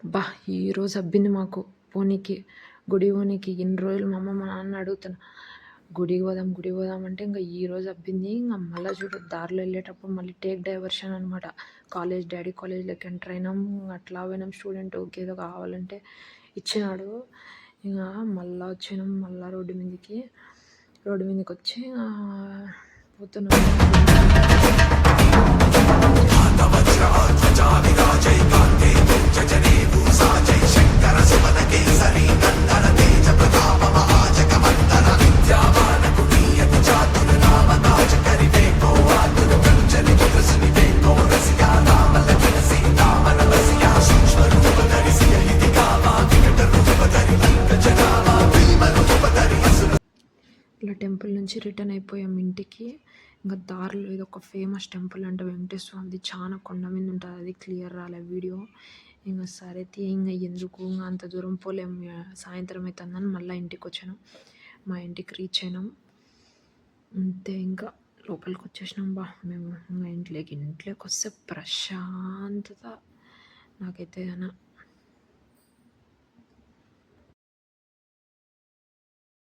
అబ్బా! ఈరోజు అబ్బింది మాకు పోనీకి. గుడికి పోనీకి ఇన్ని రోజులు మా అమ్మ, మా నాన్న అడుగుతున్నా. గుడికి పోదాం అంటే ఇంక ఈరోజు అబ్బింది. ఇంక మళ్ళా చూడు దారిలో వెళ్ళేటప్పుడు మళ్ళీ టేక్ డైవర్షన్ అనమాట. డాడీ కాలేజ్‌లోకి ఎంటర్ అయినాం. అట్లా పోయినాం స్టూడెంట్ ఏదో కావాలంటే ఇచ్చినాడు. ఇంక మళ్ళా వచ్చినాం మళ్ళా రోడ్డు మీదకొచ్చి పోతున్నాం. ఇలా టెంపుల్ నుంచి రిటర్న్ అయిపోయాం ఇంటికి. ఇంకా దారిలో ఏదో ఒక ఫేమస్ టెంపుల్ అంట వెంకటేశ్వర స్వామిది, చాలా కొండ మీద ఉంటుంది. అది క్లియర్ రాలే వీడియో. ఇంక సరే ఇంక ఎందుకు అంత దూరం పోలేం, సాయంత్రం అవుతుందని మళ్ళీ ఇంటికి వచ్చాను. మా ఇంటికి రీచ్ అయినాం అంతే. ఇంకా లోపలికి వచ్చేసినాం మేము. ఇంకా ఇంట్లోకి వస్తే ప్రశాంతత నాకైతే